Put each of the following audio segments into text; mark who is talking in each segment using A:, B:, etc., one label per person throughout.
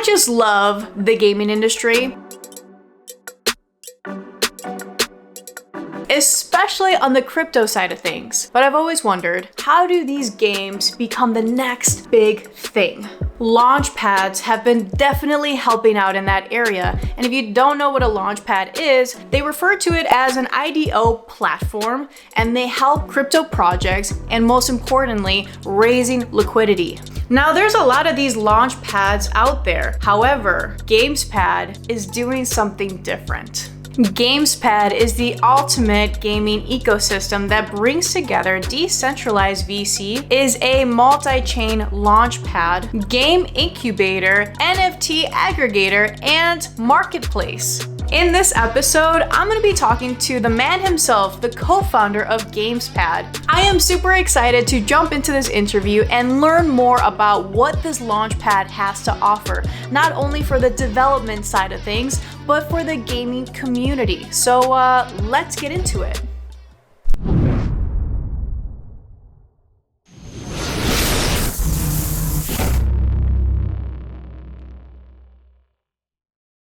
A: I just love the gaming industry, especially on the crypto side of things. But I've always wondered, how do these games become the next big thing? Launchpads have been definitely helping out in that area. And if you don't know what a launchpad is, they refer to it as an IDO platform, and they help crypto projects and, most importantly, raising liquidity. Now, there's a lot of these launch pads out there. However, GamesPad is doing something different. GamesPad is the ultimate gaming ecosystem that brings together Decentralized VC, is a multi-chain launchpad, game incubator, NFT aggregator, and marketplace. In this episode, I'm going to be talking to the man himself, the co-founder of GamesPad. I am super excited to jump into this interview and learn more about what this launchpad has to offer, not only for the development side of things, but for the gaming community. So let's get into it.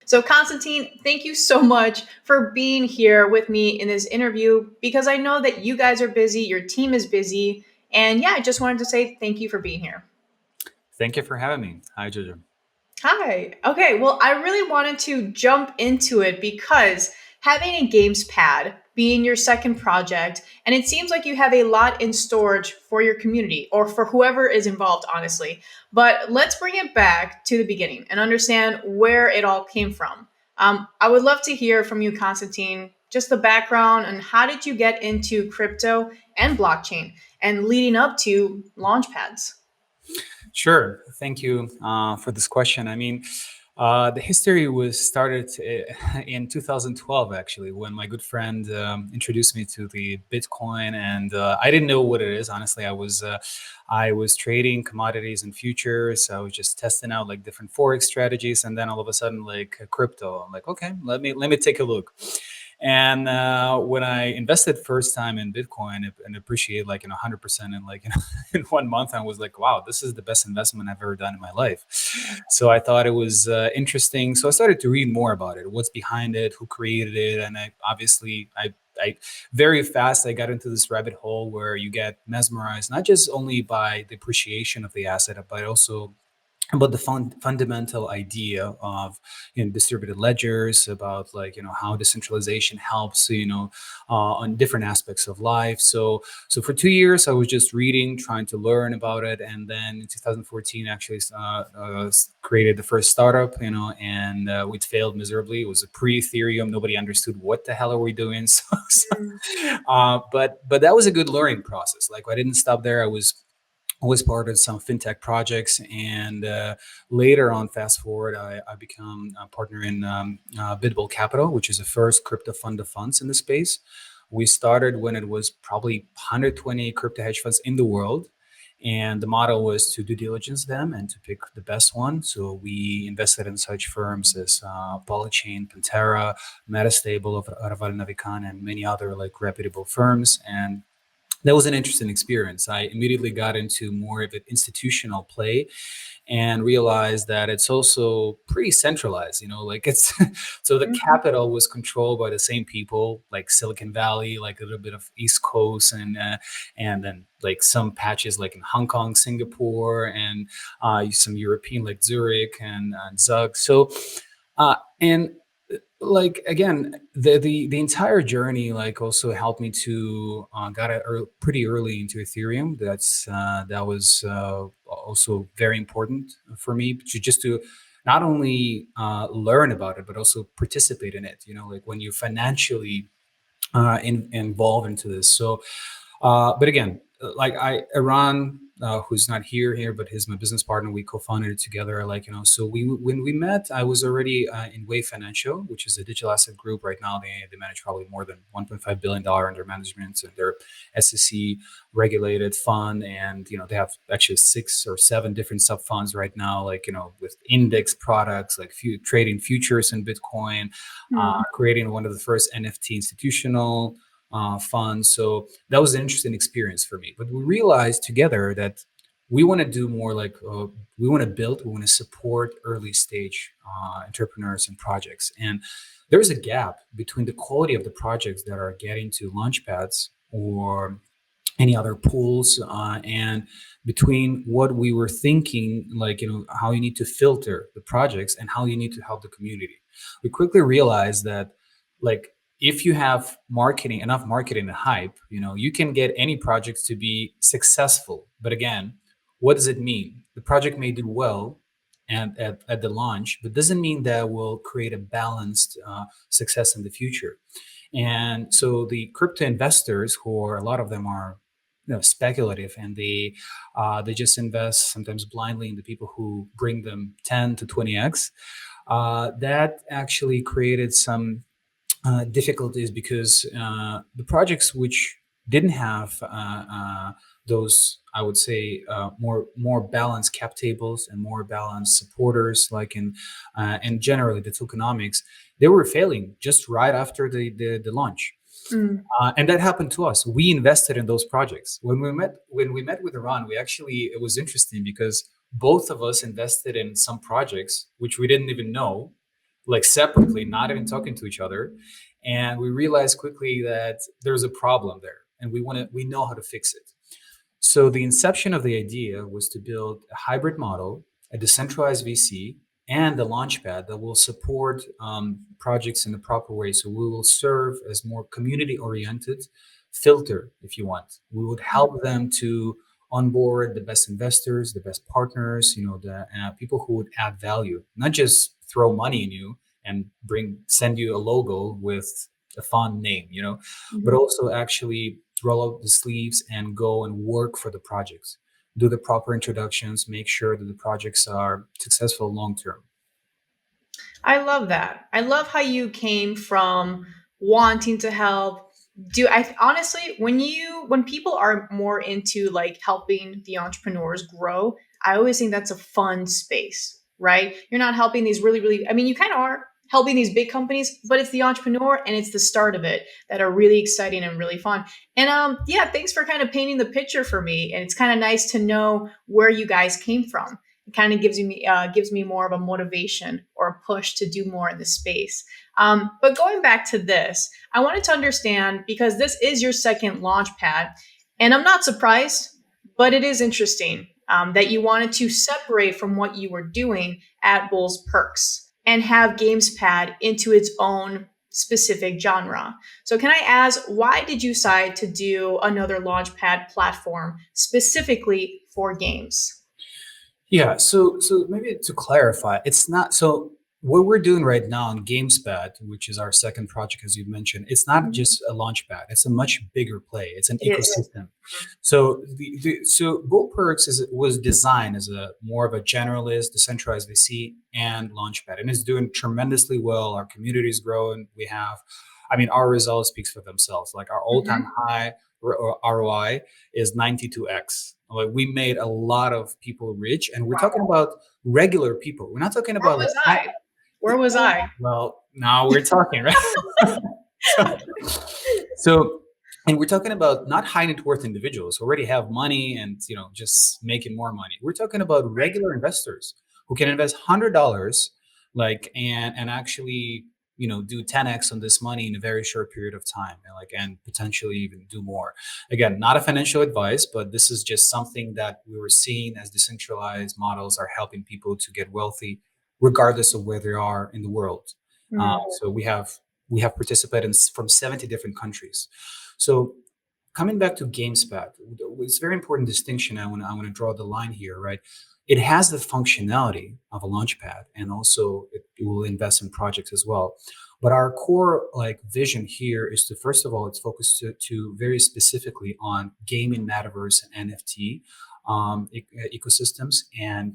A: So Constantine, thank you so much for being here with me in this interview, because I know that you guys are busy, your team is busy, and yeah, I just wanted to say thank you for being here.
B: Thank you for having me. Hi, JoJo.
A: Hi. Okay, well, I really wanted to jump into it because having a GamesPad being your second project, and it seems like you have a lot in storage for your community or for whoever is involved, honestly. But let's bring it back to the beginning and understand where it all came from. I would love to hear from you, Constantine, just the background and how did you get into crypto and blockchain and leading up to launchpads?
B: Sure. Thank you for this question. I mean, the history was started in 2012, actually, when my good friend introduced me to the Bitcoin, and I didn't know what it is. Honestly, I was trading commodities and futures. I was just testing out like different forex strategies, and then all of a sudden, like crypto. I'm like, okay, let me take a look. And when I invested first time in Bitcoin and appreciated like 100% in like in 1 month, I was like, wow, this is the best investment I've ever done in my life. So I thought it was interesting. So I started to read more about it, what's behind it, who created it, and I very fast I got into this rabbit hole where you get mesmerized not just only by the appreciation of the asset, but also about the fundamental idea of distributed ledgers, about like how decentralization helps on different aspects of life. So for 2 years I was just reading, trying to learn about it, and then in 2014 actually created the first startup, and it failed miserably. It was a pre-Ethereum. Nobody understood what the hell are we doing. But that was a good learning process. Like I didn't stop there. I was part of some fintech projects, and later on, fast forward, I become a partner in Bitbull Capital, which is the first crypto fund of funds in the space. We started when it was probably 120 crypto hedge funds in the world, and the model was to due diligence them and to pick the best one. So we invested in such firms as Polychain, Pantera, Metastable of Raval Navikan, and many other like reputable firms. And that was an interesting experience. I immediately got into more of an institutional play and realized that it's also pretty centralized, like it's so the capital was controlled by the same people, like Silicon Valley, like a little bit of East Coast, and then like some patches like in Hong Kong, Singapore, and some European like Zurich and Zug. So and like again, the entire journey like also helped me to got pretty early into Ethereum. That was also very important for me to not only learn about it but also participate in it. Like when you financially involved into this. So, but again, like Iran, who's not here, but he's my business partner. We co-founded it together. So when we met, I was already in Wave Financial, which is a digital asset group. Right now, they manage probably more than $1.5 billion under management, and they're SEC regulated fund, and they have actually 6 or 7 different sub funds right now, with index products, like trading futures in Bitcoin, creating one of the first NFT institutional fun. So that was an interesting experience for me. But we realized together that we want to do more like we want to build, we want to support early stage entrepreneurs and projects. And there's a gap between the quality of the projects that are getting to launch pads or any other pools, and between what we were thinking, like, how you need to filter the projects and how you need to help the community. We quickly realized that, like, if you have marketing, enough marketing and hype, you can get any projects to be successful. But again, what does it mean? The project may do well and at the launch, but doesn't mean that will create a balanced success in the future. And so the crypto investors, who are, a lot of them are, speculative, and they just invest sometimes blindly in the people who bring them 10 to 20x. That actually created some difficulties, because the projects which didn't have those, I would say, more balanced cap tables and more balanced supporters, like and generally the tokenomics, they were failing just right after the launch. And that happened to us. We invested in those projects. When we met with Iran, it was interesting, because both of us invested in some projects which we didn't even know, like separately, not even talking to each other. And we realized quickly that there's a problem there, and we know how to fix it. So the inception of the idea was to build a hybrid model, a decentralized VC, and a launchpad that will support projects in the proper way. So we will serve as more community-oriented filter, if you want. We would help them to onboard the best investors, the best partners, the people who would add value, not just throw money in you and send you a logo with a fun name, but also actually roll up the sleeves and go and work for the projects, do the proper introductions, make sure that the projects are successful long term.
A: I love that. I love how you came from wanting to help. I honestly, when people are more into like helping the entrepreneurs grow, I always think that's a fun space, right? You're not helping these really, really, I mean, you kind of are helping these big companies, but it's the entrepreneur and it's the start of it that are really exciting and really fun. And yeah, thanks for kind of painting the picture for me. And it's kind of nice to know where you guys came from. It kind of gives me more of a motivation or a push to do more in this space. But going back to this, I wanted to understand, because this is your second launch pad, and I'm not surprised, but it is interesting that you wanted to separate from what you were doing at BullPerks and have GamesPad into its own specific genre. So can I ask, why did you decide to do another launchpad platform specifically for games?
B: Yeah, so maybe to clarify, it's not so what we're doing right now on GamesPad, which is our second project, as you mentioned, it's not just a launchpad. It's a much bigger play. It's an
A: It is.
B: ecosystem. So so BullPerks was designed as a more of a generalist, decentralized VC and launchpad, and it's doing tremendously well. Our community is growing. I mean, our results speaks for themselves. Like our all-time
A: Mhm.
B: high ROI is 92x. Like we made a lot of people rich, and we're talking about regular people. We're not talking
A: Where
B: about like
A: was I? Where was I?
B: well, now we're talking, right? so, so, and we're talking about not high net worth individuals who already have money and just making more money. We're talking about regular investors who can invest $100, like and actually do 10x on this money in a very short period of time, and potentially even do more. Again, not a financial advice, but this is just something that we were seeing as decentralized models are helping people to get wealthy regardless of where they are in the world.
A: Mm.
B: So we have participants from 70 different countries. So coming back to GamesPad, it's a very important distinction. I want to draw the line here, right? It has the functionality of a launchpad, and also it will invest in projects as well. But our core vision here is to, first of all, it's focused to very specifically on gaming, metaverse, and NFT ecosystems, and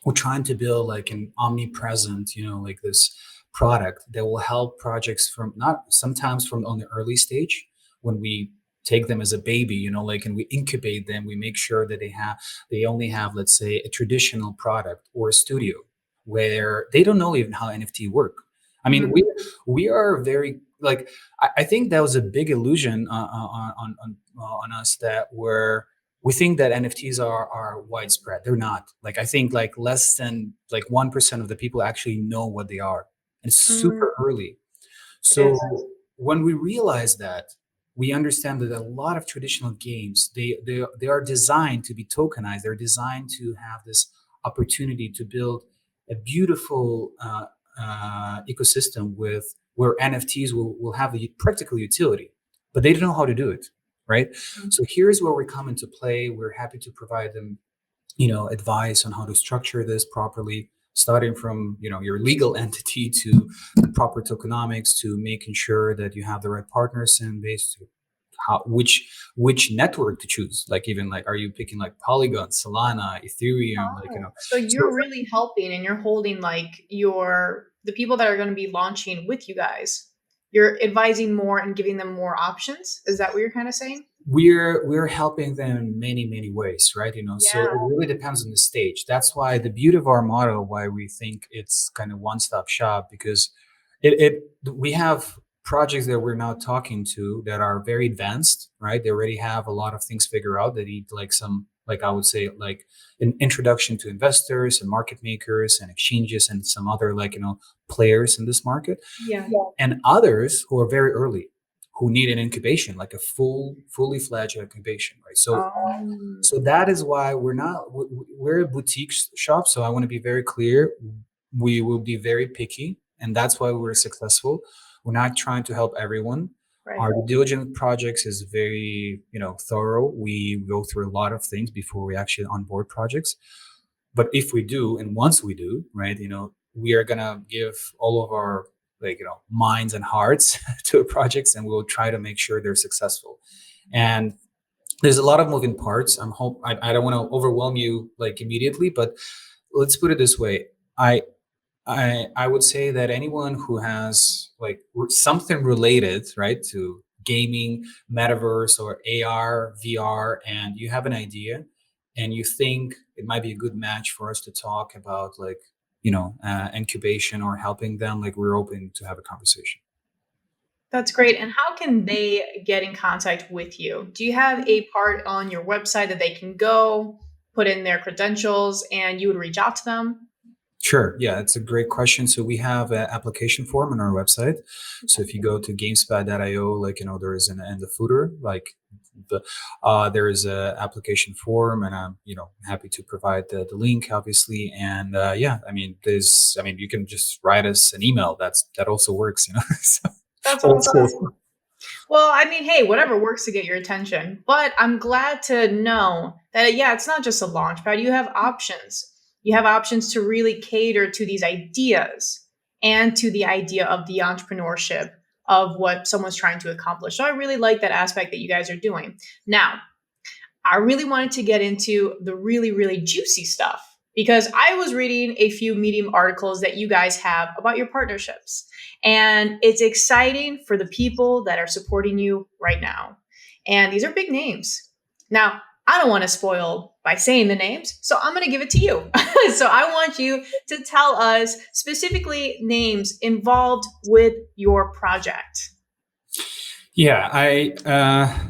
B: we're trying to build like an omnipresent, like this product that will help projects from not sometimes from on the early stage when we take them as a baby, and we incubate them. We make sure that they only have, let's say, a traditional product or a studio where they don't know even how NFT work. I mean,
A: Mhm.
B: we are very I think that was a big illusion on us that where we think that NFTs are widespread. They're not. Like I think like less than like 1% of the people actually know what they are. And it's
A: Mm,
B: super early.
A: it is.
B: So when we realize that, we understand that a lot of traditional games they are designed to be tokenized. They're designed to have this opportunity to build a beautiful ecosystem with where NFTs will have the practical utility, but they don't know how to do it, right? So here's where we come into play. We're happy to provide them, advice on how to structure this properly, starting from, your legal entity to the proper tokenomics, to making sure that you have the right partners in base, to how which network to choose. Like even like, are you picking like Polygon, Solana, Ethereum, like,
A: Oh, so
B: so
A: you're really helping and you're holding like the people that are going to be launching with you guys. You're advising more and giving them more options. Is that what you're kind of saying?
B: we're helping them in many ways, right? So
A: Yeah.
B: it really depends on the stage. That's why the beauty of our model, why we think it's kind of one-stop shop, because we have projects that we're now talking to that are very advanced, right? They already have a lot of things figured out. They need like some, like I would say, like an introduction to investors and market makers and exchanges and some other, like, players in this market.
A: Yeah.
B: And others who are very early, who need an incubation, like a fully fledged incubation, right? So that is why we're a boutique shop. So I want to be very clear. We will be very picky, and that's why we're successful. We're not trying to help everyone.
A: Right.
B: Our due diligence projects is very, thorough. We go through a lot of things before we actually onboard projects. But if we do, and once we do, right, we are gonna give all of our, like, minds and hearts to projects, and we'll try to make sure they're successful. And there's a lot of moving parts. I don't want to overwhelm you like immediately, but let's put it this way. I would say that anyone who has like something related, right, to gaming, metaverse, or AR, VR, and you have an idea, and you think it might be a good match for us to talk about, like, incubation or helping them, like, we're open to have a conversation.
A: That's great. And how can they get in contact with you? Do you have a part on your website that they can go put in their credentials and you would reach out to them?
B: Sure. Yeah, it's a great question. So we have an application form on our website. So if you go to GamesPad.io, like, there is in the footer, like there is a application form, and I'm, happy to provide the link, obviously. And yeah, I mean, you can just write us an email. That also works, So,
A: That's
B: old
A: awesome.
B: school.
A: Well, I mean, hey, whatever works to get your attention. But I'm glad to know that, yeah, it's not just a launchpad. You have options. You have options to really cater to these ideas and to the idea of the entrepreneurship of what someone's trying to accomplish. So I really like that aspect that you guys are doing. Now, I really wanted to get into the really, really juicy stuff because I was reading a few Medium articles that you guys have about your partnerships. And it's exciting for the people that are supporting you right now. And these are big names. Now, I don't want to spoil by saying the names, so I'm going to give it to you. So I want you to tell us specifically names involved with your project.
B: Yeah, I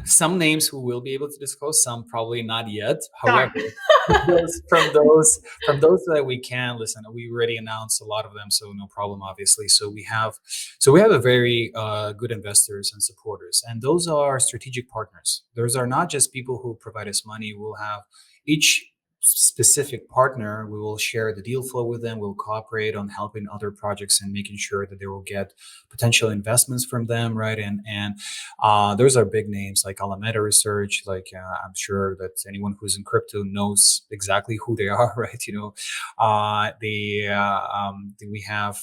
B: some names we will be able to disclose, some probably not yet.
A: Done.
B: However, from those that we can listen, we already announced a lot of them, so no problem, obviously. So we have a very good investors and supporters, and those are strategic partners. Those are not just people who provide us money. We'll have each specific partner. We will share the deal flow with them. We'll cooperate on helping other projects and making sure that they will get potential investments from them, right? And those are big names like Alameda Research. Like, I'm sure that anyone who's in crypto knows exactly who they are, right? We have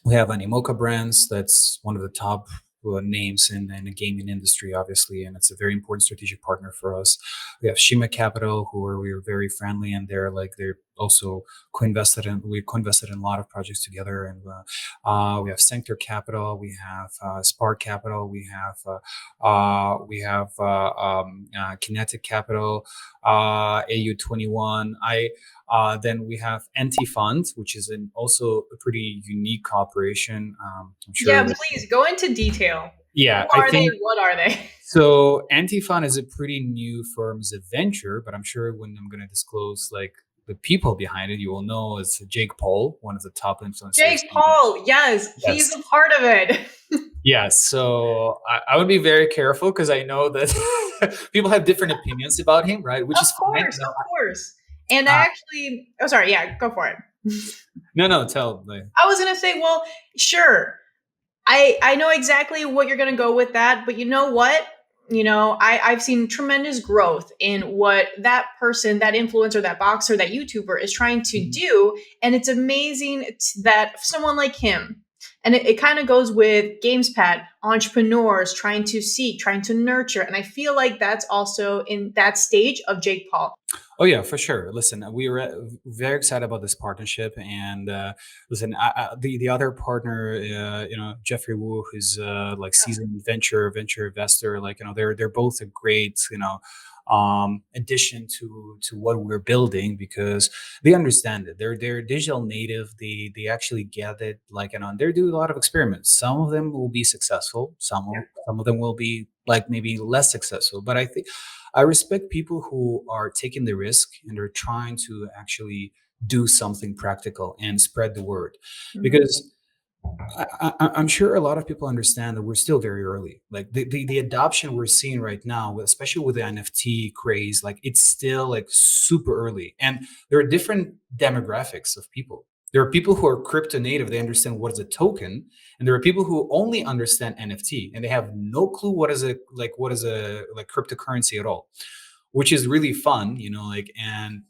B: Animoca Brands. That's one of the top names in the gaming industry, obviously, and it's a very important strategic partner for us. We have Shima Capital, we are very friendly, and they're also we've co-invested in a lot of projects together. And we have Sanctor Capital, we have Spark Capital, we have Kinetic Capital, AU21. Then we have NT Fund, which is also a pretty unique cooperation. I'm sure.
A: Yeah, please go into detail.
B: Yeah,
A: Who
B: I
A: are they?
B: think
A: What are they?
B: so. Antifon is a pretty new firm's venture, but I'm sure when I'm going to disclose like the people behind it, you will know it's Jake Paul, one of the top influencers.
A: Jake Paul. Yes, he's
B: Yes.
A: a part of it.
B: Yeah, so I would be very careful because I know that people have different opinions about him, right? Which
A: Of
B: is fine.
A: course, of course. And I
B: Uh,
A: actually, oh, sorry, yeah, go for it.
B: no, no, tell like,
A: I was gonna say, well, sure. I know exactly what you're gonna go with that, but you know what? I've seen tremendous growth in what that person, that influencer, that boxer, that YouTuber is trying to
B: Mhm.
A: do. And it's amazing that someone like him, and it kind of goes with GamesPad, entrepreneurs trying to seek, trying to nurture. And I feel like that's also in that stage of Jake Paul.
B: Oh yeah, for sure. Listen, we were very excited about this partnership, and listen, the other partner, Jeffrey Wu, who's like seasoned venture investor, like they're both a great addition to what we're building because they understand it. They're digital native. They actually get it. Like they do a lot of experiments. Some of them will be successful. Some of them will be like maybe less successful. But I respect people who are taking the risk and are trying to actually do something practical and spread the word
A: Mhm.
B: because I'm sure a lot of people understand that we're still very early. Like the adoption we're seeing right now, especially with the NFT craze, like it's still like super early. And there are different demographics of people. There are people who are crypto native, they understand what is a token, and there are people who only understand NFT and they have no clue what is a like cryptocurrency at all, which is really fun, like and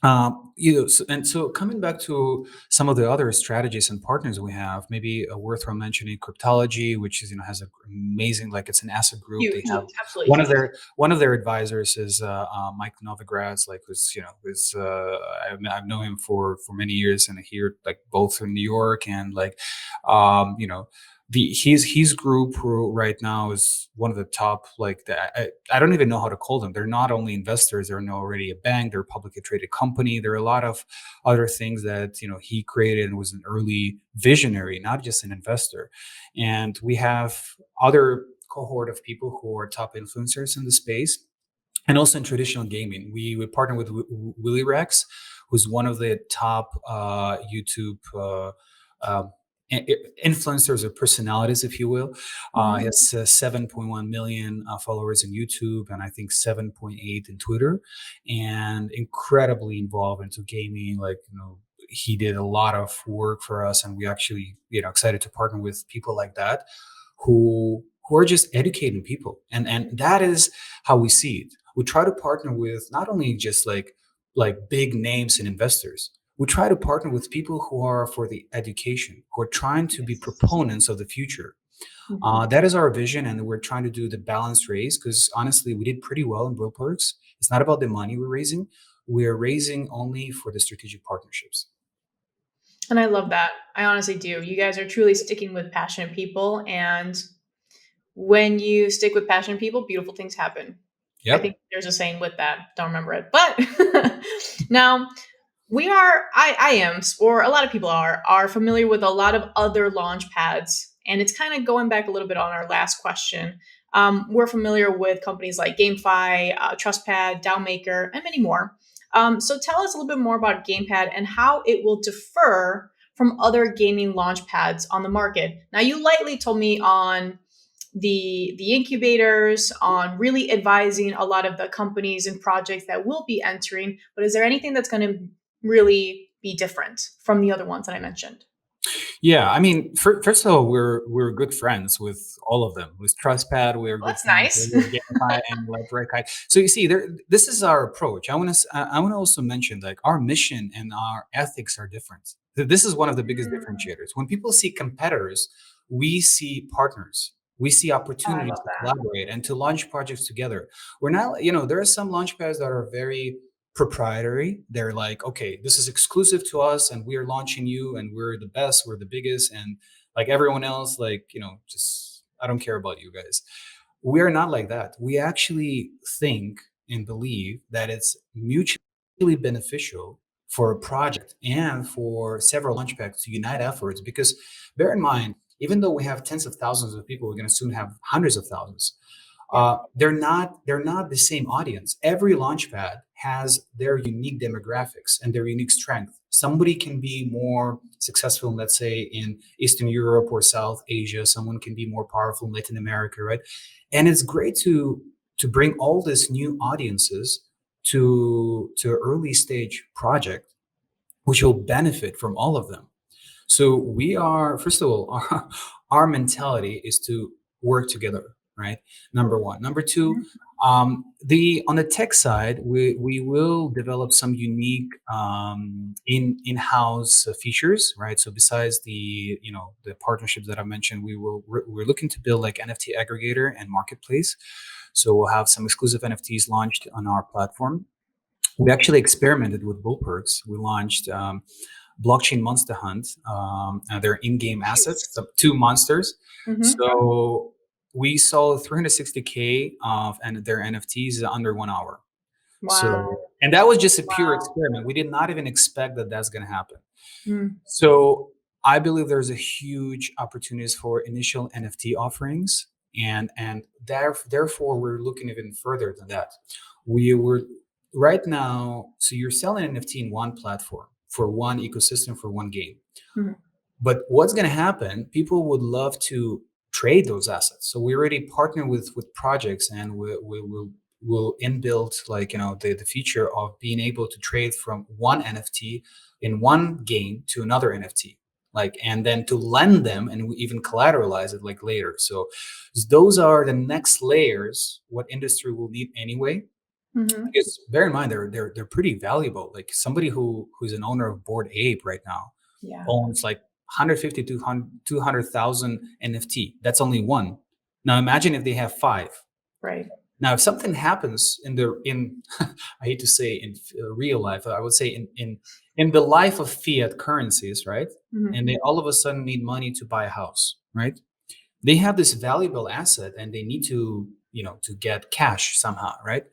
B: so coming back to some of the other strategies and partners we have, maybe worth mentioning Cryptology, which is has an amazing like it's an asset group. They
A: Huge,
B: have
A: absolutely huge.
B: one of their advisors is Mike Novogratz, like who's who's I've known him for many years, and here like both in New York and like the his group who right now is one of the top like I don't even know how to call them. They're not only investors, they're already a bank, they're a publicly traded company. There are a lot of other things that he created and was an early visionary, not just an investor. And we have other cohort of people who are top influencers in the space and also in traditional gaming. We partner with Willie Rex, who's one of the top YouTube uh, influencers or personalities, if you will. He
A: Mhm.
B: has 7.1 million followers on YouTube, and I think 7.8 in Twitter, and incredibly involved into gaming. Like he did a lot of work for us, and we actually excited to partner with people like that who are just educating people, and that is how we see it. We try to partner with not only just like big names and investors. We try to partner with people who are for the education, who are trying to be
A: Yes.
B: proponents of the future.
A: Mhm.
B: That is our vision, and we're trying to do the balanced raise because honestly, we did pretty well in BullPerks. It's not about the money we're raising; we're raising only for the strategic partnerships.
A: And I love that. I honestly do. You guys are truly sticking with passionate people. And when you stick with passionate people, beautiful things happen. I think
B: Yep.
A: there's a saying with that. Don't remember it. But now I am, or a lot of people are familiar with a lot of other launch pads. And it's kind of going back a little bit on our last question. We're familiar with companies like GameFi, TrustPad, DAOmaker, and many more. So tell us a little bit more about GamePad and how it will differ from other gaming launch pads on the market. Now, you lightly told me on the incubators, on really advising a lot of the companies and projects that will be entering, but is there anything that's going to really be different from the other ones that I mentioned?
B: Yeah, I mean, first of all, we're good friends with all of them. With TrustPad, we're
A: Well,
B: good
A: that's
B: friends
A: nice.
B: with GameFi and like Rekai. So you see, this is our approach. I want to also mention like our mission and our ethics are different. This is one of the biggest
A: Mm.
B: differentiators. When people see competitors, we see partners. We see
A: Oh, I
B: opportunities
A: love
B: to
A: that.
B: collaborate and to launch projects together. We're not, there are some launch pads that are very proprietary. They're like, okay, this is exclusive to us and we're launching you and we're the best, we're the biggest. And like everyone else, like, just, I don't care about you guys. We're not like that. We actually think and believe that it's mutually beneficial for a project and for several launch pads to unite efforts because bear in mind, even though we have tens of thousands of people, we're going to soon have hundreds of thousands.
A: Yeah.
B: They're not the same audience. Every launchpad has their unique demographics and their unique strength. Somebody can be more successful, let's say, in Eastern Europe or South Asia. Someone can be more powerful in Latin America, right? And it's great to bring all these new audiences to an early stage project, which will benefit from all of them. So we are, first of all, our mentality is to work together, right? Number one. Number two, the on the tech side, we will develop some unique in-house features, right? So besides the partnerships that I mentioned, we're looking to build like NFT aggregator and marketplace. So we'll have some exclusive NFTs launched on our platform. We actually experimented with BullPerks. We launched blockchain monster hunt. They're in-game assets, so two monsters. So we sold 360K of and their NFTs under 1 hour. So,
A: Wow.
B: and that was just a pure experiment. We did not even expect that that's going to happen.
A: Mm.
B: So I believe there's a huge opportunities for initial NFT offerings, and therefore we're looking even further than that. We were right now. So you're selling an NFT in one platform for one ecosystem for one game.
A: Mhm.
B: But what's going to happen? People would love to trade those assets. So we already partner with projects, and we'll inbuilt like the feature of being able to trade from one NFT in one game to another NFT, like, and then to lend them, and we even collateralize it like later. So those are the next layers what industry will need anyway.
A: Mhm.
B: Because bear in mind they're pretty valuable. Like somebody who's an owner of Bored Ape right now
A: Yeah.
B: owns like 150 to 200,000 NFT. That's only one. Now imagine if they have five.
A: Right.
B: Now, if something happens in I hate to say in real life, I would say in the life of fiat currencies, right?
A: Mhm.
B: And they all of a sudden need money to buy a house, right? They have this valuable asset and they need to get cash somehow, right?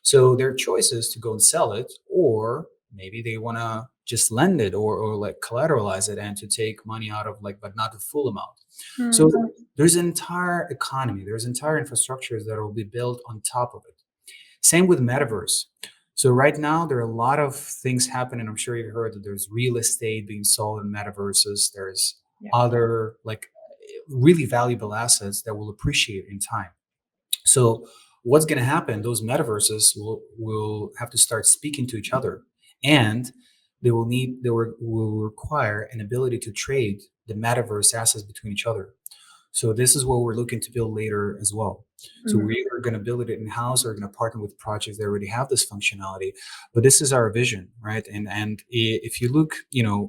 B: So their choice is to go and sell it, or maybe they want to just lend it or like collateralize it and to take money out of like, but not the full amount.
A: Mm.
B: So there's an entire economy, there's entire infrastructures that will be built on top of it. Same with metaverse. So right now there are a lot of things happening. I'm sure you've heard that there's real estate being sold in metaverses. There's
A: Yeah.
B: other like really valuable assets that will appreciate in time. So what's going to happen? Those metaverses will have to start speaking to each other, and they will require an ability to trade the metaverse assets between each other. So this is what we're looking to build later as well. So
A: Mhm.
B: we're either going to build it in house or going to partner with projects that already have this functionality. But this is our vision, right? And if you look,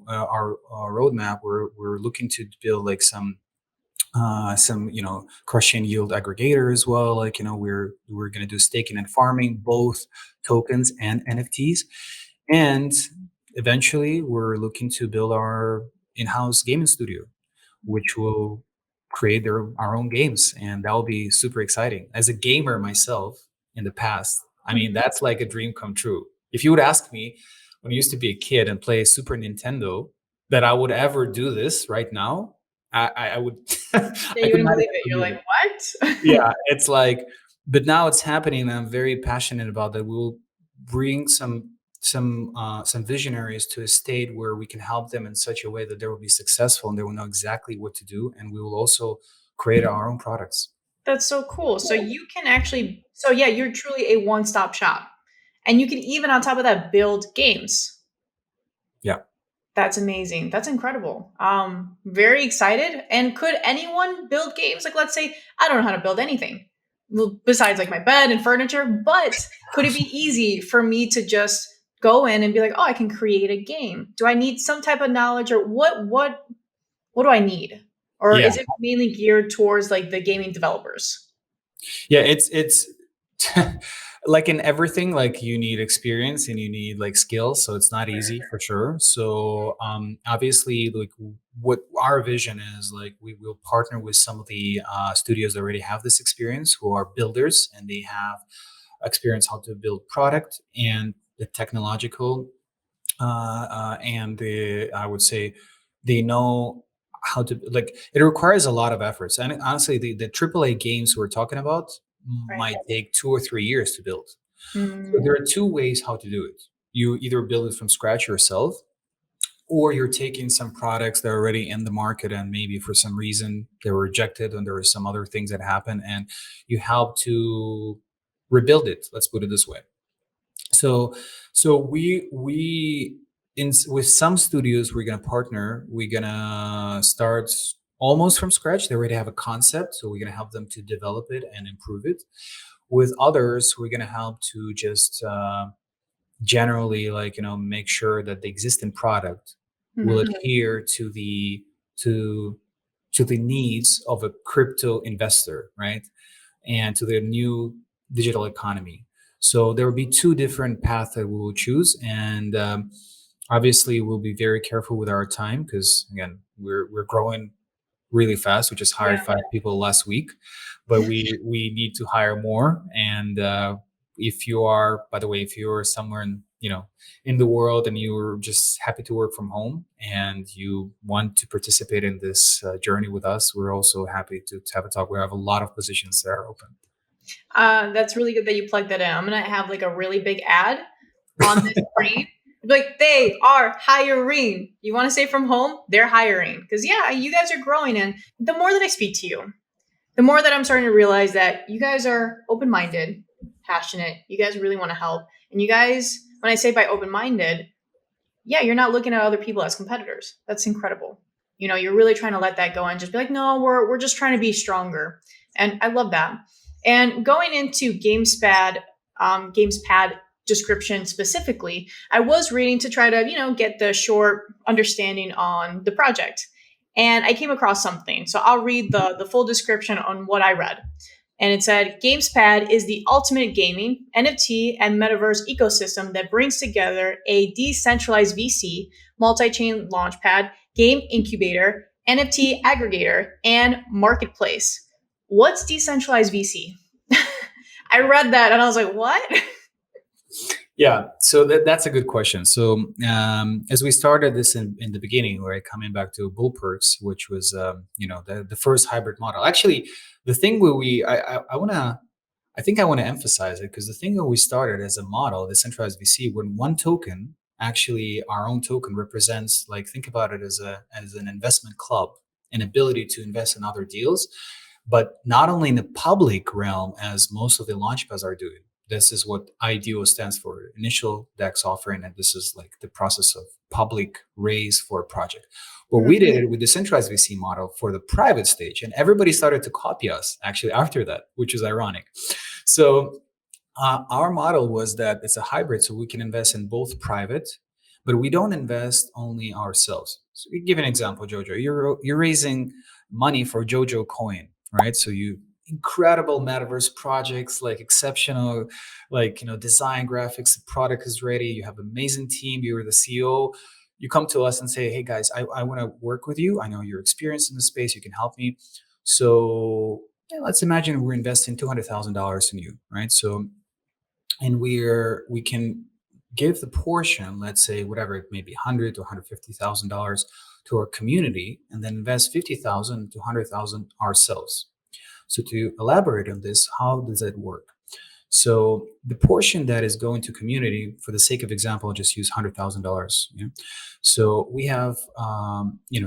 B: our roadmap, we're looking to build like some cross-chain yield aggregator as well. Like we're going to do staking and farming, both tokens and NFTs, and eventually we're looking to build our in-house gaming studio, which will create our own games, and that will be super exciting. As a gamer myself in the past, I mean, that's like a dream come true. If you would ask me when I used to be a kid and play Super Nintendo that I would ever do this right now, I would
A: Yeah,
B: I
A: you
B: could
A: wouldn't
B: not
A: believe
B: even
A: it. You're
B: believe
A: like,
B: it.
A: what?
B: Yeah, it's like, but now it's happening, and I'm very passionate about that. We'll bring some visionaries to a state where we can help them in such a way that they will be successful and they will know exactly what to do, and we will also create our own products.
A: That's so cool. So you can actually, so yeah, you're truly a one-stop shop. And you can even on top of that build games.
B: Yeah.
A: That's amazing. That's incredible. Very excited. And could anyone build games? Like, let's say I don't know how to build anything besides like my bed and furniture, but could it be easy for me to just go in and be like, oh, I can create a game? Do I need some type of knowledge, or what do I need? Or
B: Yeah.
A: is it mainly geared towards like the gaming developers?
B: Yeah, it's like in everything, like you need experience and you need like skills, so it's not easy for sure. So obviously, like what our vision is, like we will partner with some of the studios that already have this experience, who are builders, and they have experience how to build product and the technological and the, I would say, they know how to, like, it requires a lot of efforts. And honestly, the AAA games we're talking about
A: Right.
B: might take 2 or 3 years to build. So
A: Mm,
B: there are two ways how to do it. You either build it from scratch yourself, or you're taking some products that are already in the market and maybe for some reason they were rejected and there were some other things that happened, and you help to rebuild it. Let's put it this way. So we with some studios we're gonna partner. We're gonna start almost from scratch. They already have a concept, so we're gonna help them to develop it and improve it. With others, we're gonna help to just generally, like, make sure that the existing product will
A: mhm.
B: adhere to to the needs of a crypto investor, right? And to the new digital economy. So there will be two different paths that we will choose, and obviously we'll be very careful with our time because again we're growing really fast. We just
A: Yeah.
B: hired 5 people last week, but we need to hire more. And if you are, by the way, if you're somewhere in the world and you're just happy to work from home and you want to participate in this journey with us, we're also happy to have a talk. We have a lot of positions that are open.
A: That's really good that you plugged that in. I'm gonna have like a really big ad on the screen. Like they are hiring. You want to say from home? They're hiring because yeah, you guys are growing, and the more that I speak to you, the more that I'm starting to realize that you guys are open-minded, passionate. You guys really want to help, and you guys, when I say by open-minded, yeah, you're not looking at other people as competitors. That's incredible. You're really trying to let that go and just be like, no, we're just trying to be stronger, and I love that. And going into GamesPad description specifically, I was reading to try to, get the short understanding on the project. And I came across something. So I'll read the full description on what I read. And it said GamesPad is the ultimate gaming, NFT, and metaverse ecosystem that brings together a decentralized VC, multi chain launchpad, game incubator, NFT aggregator, and marketplace. What's decentralized VC? I read that and I was like, what?
B: Yeah, so that's a good question. So as we started this in the beginning, right, coming back to BullPerks, which was the first hybrid model. Actually, the thing where I think I want to emphasize it because the thing that we started as a model, the centralized VC, when one token, actually our own token, represents, like, think about it as an investment club, an ability to invest in other deals, but not only in the public realm as most of the launchpads are doing. This is what IDO stands for, initial DEX offering, and this is like the process of public raise for a project. Well, we did it with the centralized VC model for the private stage, and everybody started to copy us actually after that, which is ironic. So our model was that it's a hybrid, so we can invest in both private, but we don't invest only ourselves. So we give an example, JoJo. You're raising money for JoJo coin, right? So you incredible metaverse projects, like exceptional, like design graphics, the product is ready, you have amazing team, you're the CEO. You come to us and say, hey guys, I want to work with you. I know you're experienced in the space, you can help me. So yeah, let's imagine we're investing $200,000 in you, right? So and we can give the portion, let's say whatever it may be, $100,000 to $150,000 to our community, and then invest 50,000 to 100,000 ourselves. So to elaborate on this, how does that work? So the portion that is going to community, for the sake of example, I'll just use $100,000. So we have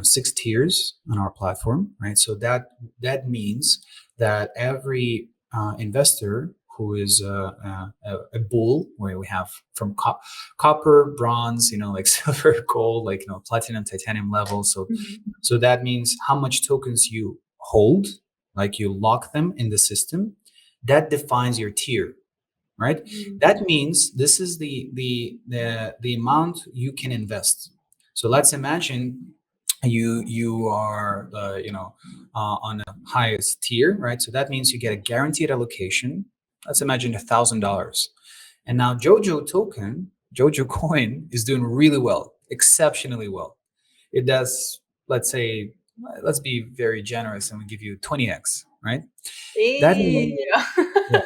B: 6 tiers on our platform, right? So that means that every investor who is a bull, where we have from copper, bronze, like silver, gold, like platinum, titanium level. So that means how much tokens you hold, like you lock them in the system. That defines your tier, right? That means this is the amount you can invest. So let's imagine you are on the highest tier, right? So that means you get a guaranteed allocation. Let's imagine $1,000. And now JoJo coin is doing really well, exceptionally well. It does, let's be very generous and we give you 20x, right? That means,
A: Yeah.
B: yeah.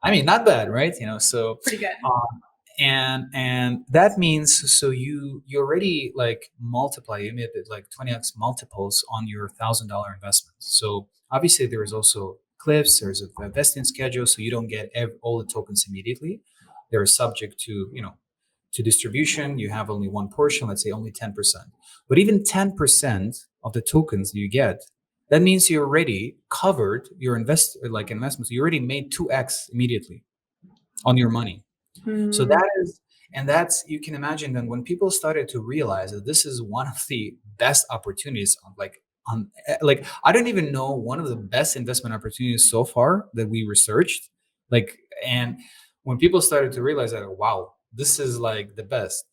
B: I mean, not bad, right? So
A: Pretty good.
B: And that means, so you already like multiply, you made it like 20x multiples on your $1,000 investment. So obviously there is also cliffs, there's a vesting schedule, so you don't get all the tokens immediately. They're subject to, to distribution. You have only one portion, let's say only 10%. But even 10% of the tokens you get, that means you already covered your investments. You already made 2x immediately on your money. So
A: Mm.
B: that is, and that's, you can imagine then when people started to realize that this is one of the best opportunities like I don't even know one of the best investment opportunities so far that we researched. Like, and when people started to realize that, wow, this is like the best.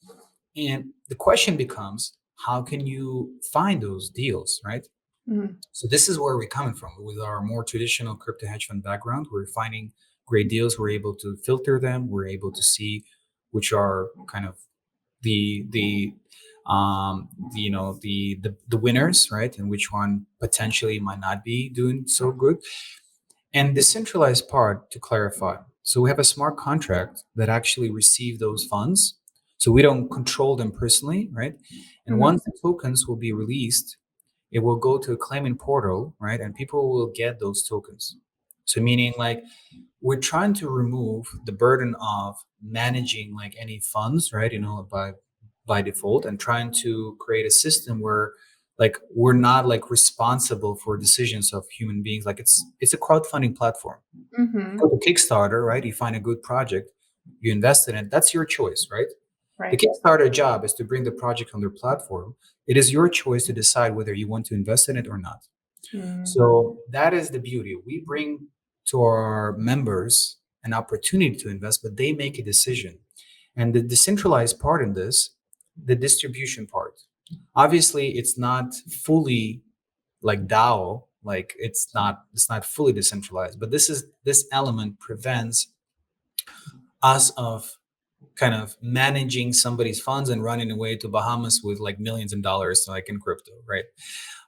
B: And the question becomes, how can you find those deals, right?
A: Mm.
B: So this is where we're coming from. With our more traditional crypto hedge fund background, we're finding great deals. We're able to filter them. We're able to see which are kind of the the winners, right, and which one potentially might not be doing so good. And the centralized part, to clarify, so we have a smart contract that actually receive those funds. So we don't control them personally, right? And
A: Mhm.
B: once the tokens will be released, it will go to a claiming portal, right? And people will get those tokens. So meaning like we're trying to remove the burden of managing like any funds, right? By default, and trying to create a system where like we're not like responsible for decisions of human beings. Like it's a crowdfunding platform.
A: Mhm.
B: Go to Kickstarter, right? You find a good project, you invest in it. That's your choice, right? The
A: Right.
B: Kickstarter job is to bring the project on their platform. It is your choice to decide whether you want to invest in it or not.
A: Mm.
B: So that is the beauty. We bring to our members an opportunity to invest, but they make a decision. And the decentralized part in this, the distribution part, obviously it's not fully like DAO, like it's not fully decentralized, but this element prevents us of kind of managing somebody's funds and running away to Bahamas with like millions of dollars, like in crypto, right?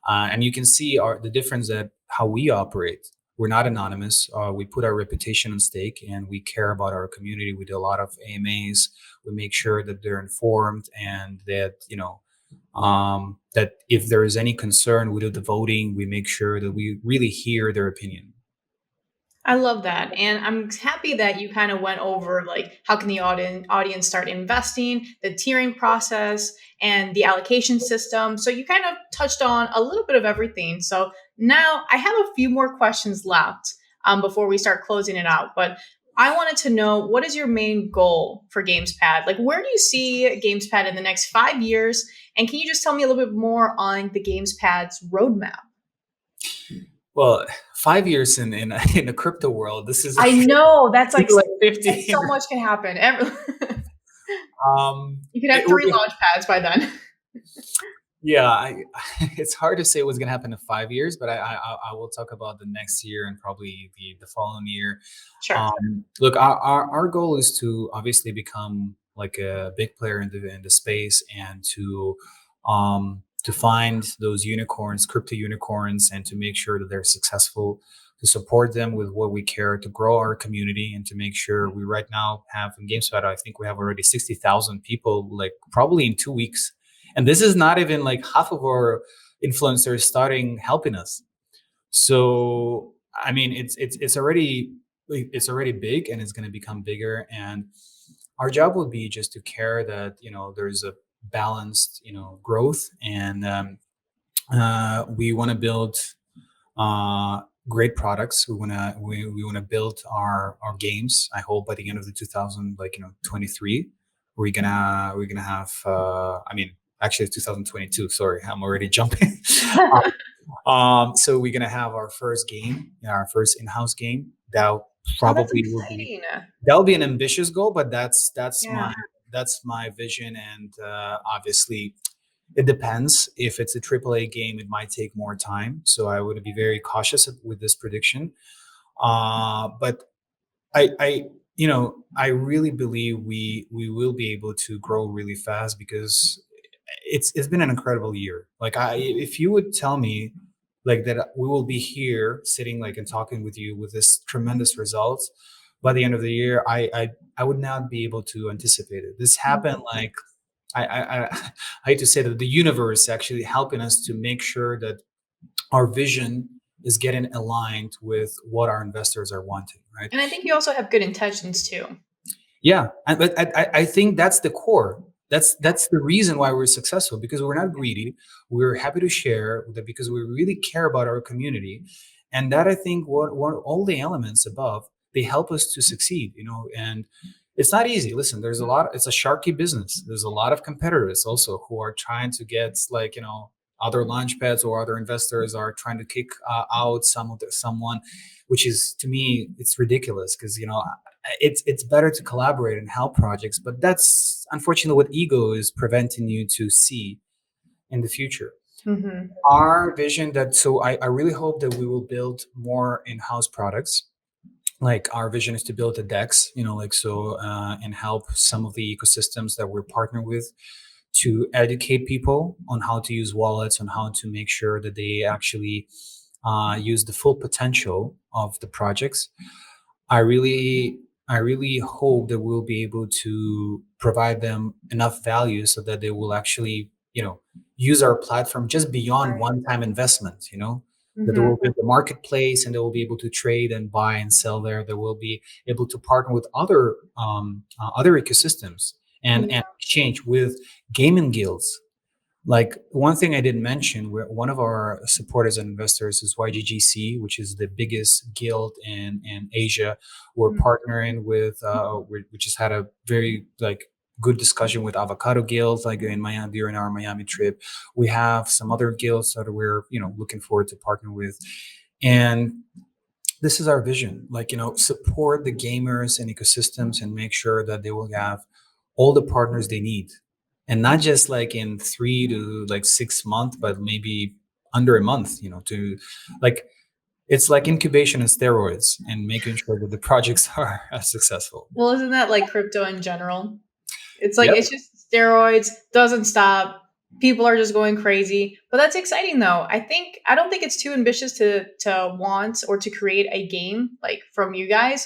B: And you can see the difference that how we operate. We're not anonymous. We put our reputation on stake, and we care about our community. We do a lot of AMAs. We make sure that they're informed, and that that if there is any concern, we do the voting. We make sure that we really hear their opinion.
A: I love that. And I'm happy that you kind of went over like how can the audience start investing, the tiering process, and the allocation system. So you kind of touched on a little bit of everything. So now I have a few more questions left before we start closing it out. But I wanted to know, what is your main goal for GamesPad? Like, where do you see GamesPad in the next 5 years? And can you just tell me a little bit more on the GamesPad's roadmap?
B: Well, 5 years in a crypto world, this is
A: I know that's like
B: like 50
A: so
B: years.
A: much can happen. You could have
B: It will
A: three
B: be,
A: launch pads by then.
B: yeah, it's hard to say what's going to happen in 5 years, but I will talk about the next year and probably the following year.
A: Sure.
B: Look, our goal is to obviously become like a big player in the space, and to find those unicorns, crypto unicorns, and to make sure that they're successful, to support them with what we care, to grow our community, and to make sure we right now have in GameSpot, I think we have already 60,000 people, like probably in 2 weeks. And this is not even like half of our influencers starting helping us. So I mean, it's already big, and it's going to become bigger. And our job would be just to care that there's a balanced growth, and we want to build uh, great products. We want to build our games. I hope by the end of the 2000 23, we're gonna have. I mean, actually, it's 2022. Sorry, I'm already jumping. So we're gonna have our first game, our first in-house game. That
A: Oh, that's
B: probably will be
A: exciting.
B: that'll be an ambitious goal, but that's
A: Yeah.
B: my vision. And obviously, it depends. If it's a AAA game, it might take more time. So I would be very cautious with this prediction. But I really believe we will be able to grow really fast, because it's been an incredible year. Like, if you would tell me like that we will be here sitting like and talking with you with this tremendous results, by the end of the year, I would not be able to anticipate it. This happened like I hate to say that the universe actually helping us to make sure that our vision is getting aligned with what our investors are wanting, right?
A: And I think you also have good intentions too.
B: Yeah, but I think that's the core. That's the reason why we're successful, because we're not greedy. We're happy to share that because we really care about our community, and that I think what all the elements above, they help us to succeed. And it's not easy. Listen, there's a lot. It's a sharky business. There's a lot of competitors also who are trying to get other launch pads or other investors are trying to kick out someone, which is, to me, it's ridiculous because it's better to collaborate and help projects, but that's unfortunately what ego is preventing you to see in the future.
A: Mm-hmm.
B: Our vision I really hope that we will build more in-house products. Like our vision is to build a DEX, and help some of the ecosystems that we're partnered with to educate people on how to use wallets, on how to make sure that they actually use the full potential of the projects. I really hope that we'll be able to provide them enough value so that they will actually, use our platform just beyond one-time investment, that there will be the marketplace and they will be able to trade and buy and sell there. They will be able to partner with other ecosystems and exchange with gaming guilds. Like one thing I didn't mention, one of our supporters and investors is YGGC, which is the biggest guild in Asia. We're partnering with, we just had a very good discussion with Avocado Guild, like in Miami during our Miami trip. We have some other guilds that we're looking forward to partner with, and this is our vision. Support the gamers and ecosystems and make sure that they will have all the partners they need. And not just in 3 to 6 months, but maybe under a month, it's like incubation and steroids and making sure that the projects are successful.
A: Well, isn't that like crypto in general? It's like, It's just steroids, doesn't stop. People are just going crazy. But that's exciting though. I don't think it's too ambitious to want or to create a game from you guys,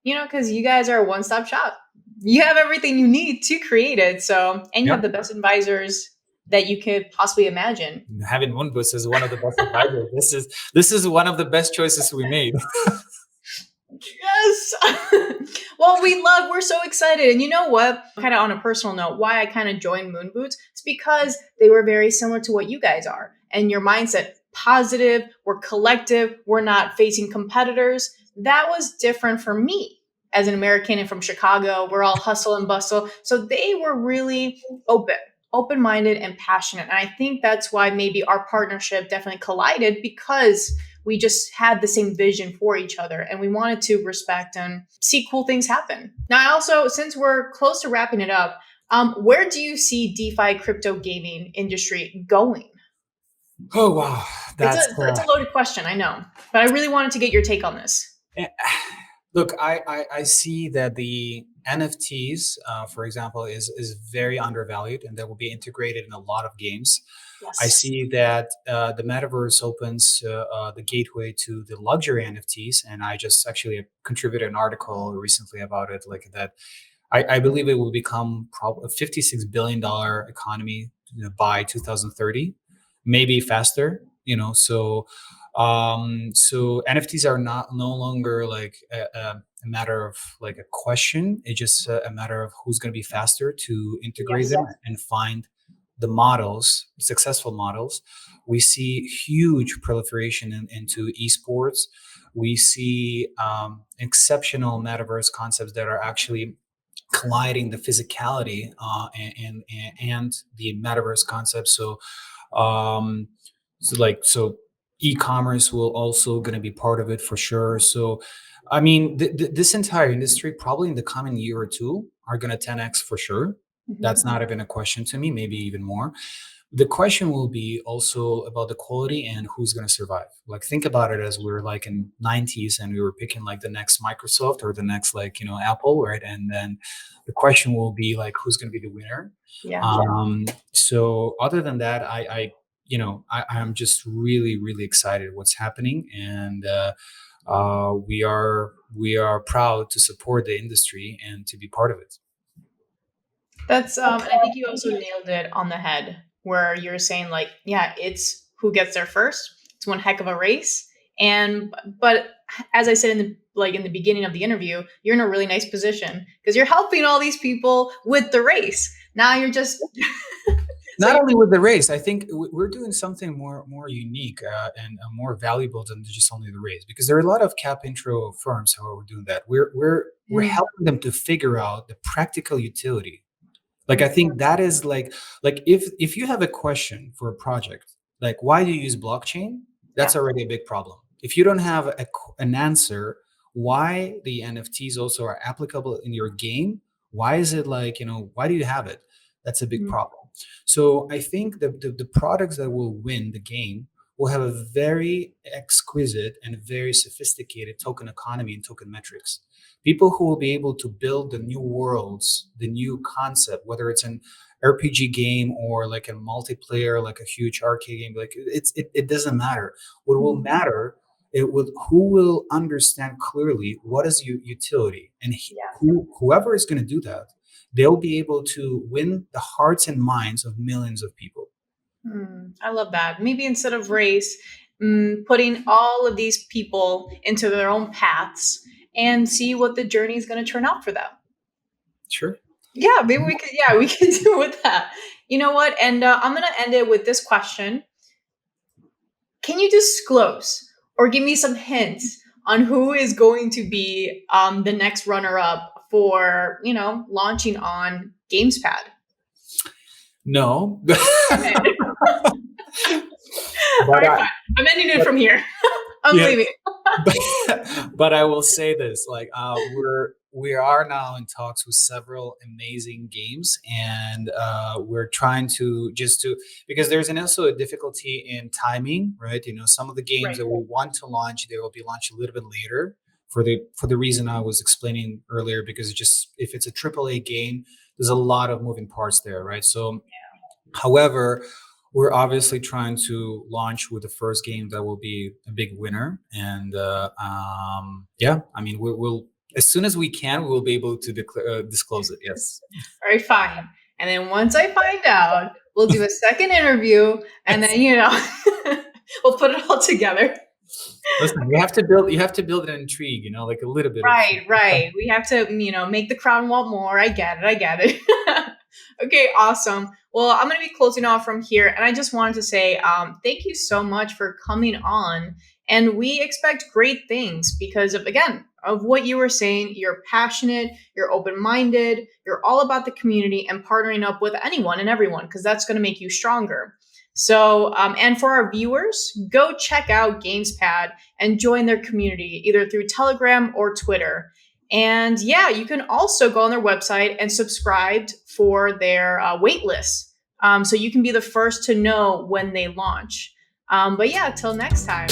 A: because you guys are a one-stop shop. You have everything you need to create it. So, and you have the best advisors that you could possibly imagine.
B: Having MoonBoots is one of the best advisors. This is one of the best choices we made.
A: Yes. Well, we're so excited. And you know what? Kind of on a personal note, why I kind of joined MoonBoots, it's because they were very similar to what you guys are. And your mindset, positive, we're collective, we're not facing competitors. That was different for me. As an American and from Chicago, we're all hustle and bustle. So they were really open-minded and passionate. And I think that's why maybe our partnership definitely collided, because we just had the same vision for each other and we wanted to respect and see cool things happen. Now, also, since we're close to wrapping it up, where do you see DeFi crypto gaming industry going?
B: Oh, wow.
A: It's a loaded question, I know, but I really wanted to get your take on this.
B: Look, I see that the NFTs, for example, is very undervalued, and that will be integrated in a lot of games.
A: Yes.
B: I see that the metaverse opens the gateway to the luxury NFTs, and I just actually contributed an article recently about it, like that. I believe it will become probably a $56 billion economy by 2030, maybe faster. So NFTs are no longer like a matter of like a question. It's just a matter of who's going to be faster to integrate them and find the successful models. We see huge proliferation into esports. We see exceptional metaverse concepts that are actually colliding the physicality and the metaverse concept. So e-commerce will also going to be part of it for sure. So, I mean, this entire industry probably in the coming year or two are going to 10x for sure. That's not even a question to me, maybe even more. The question will be also about the quality and who's going to survive. Like, think about it as we were like in 90s and we were picking like the next Microsoft or the next Apple, right? And then the question will be like, who's going to be the winner? So other than that, I'm just really, really excited what's happening. And we are proud to support the industry and to be part of it.
A: That's and I think you also nailed it on the head where you're saying like, yeah, it's who gets there first. It's one heck of a race. And but as I said in the beginning of the interview, you're in a really nice position because you're helping all these people with the race. Now you're just
B: Not only with the race, I think we're doing something more unique and more valuable than just only the race, because there are a lot of cap intro firms who are doing that. We're helping them to figure out the practical utility. Like I think that is like if you have a question for a project, like why do you use blockchain? That's already a big problem. If you don't have an answer, why the NFTs also are applicable in your game? Why is it like, why do you have it? That's a big problem. So I think the products that will win the game will have a very exquisite and very sophisticated token economy and token metrics. People who will be able to build the new worlds, the new concept, whether it's an RPG game or like a multiplayer, like a huge arcade game, like it doesn't matter. What will matter who will understand clearly what is utility, and whoever is going to do that, they'll be able to win the hearts and minds of millions of people.
A: I love that. Maybe instead of race, putting all of these people into their own paths and see what the journey is going to turn out for them.
B: Sure.
A: Yeah, maybe we could. Yeah, we can do with that. You know what? And I'm going to end it with this question. Can you disclose or give me some hints on who is going to be the next runner-up for, launching on GamesPad?
B: No.
A: Fine. I'm ending it from here. I'm leaving.
B: But I will say this: like we are now in talks with several amazing games, and we're trying to because there's also a difficulty in timing, right? Some of the games that we want to launch, they will be launched a little bit later for the reason I was explaining earlier. Because if it's a AAA game, there's a lot of moving parts there, right? So, however, we're obviously trying to launch with the first game that will be a big winner, and we'll as soon as we can, we will be able to disclose it. Yes.
A: All right, fine. And then once I find out, we'll do a second interview, and then we'll put it all together.
B: Listen, you have to build an intrigue, like a little bit.
A: Right. We have to, make the crowd want more. I get it. Okay, awesome. Well, I'm going to be closing off from here. And I just wanted to say thank you so much for coming on. And we expect great things because of what you were saying. You're passionate, you're open-minded, you're all about the community and partnering up with anyone and everyone, because that's going to make you stronger. So, and for our viewers, go check out GamesPad and join their community either through Telegram or Twitter. And you can also go on their website and subscribe for their wait list. So you can be the first to know when they launch. Till next time.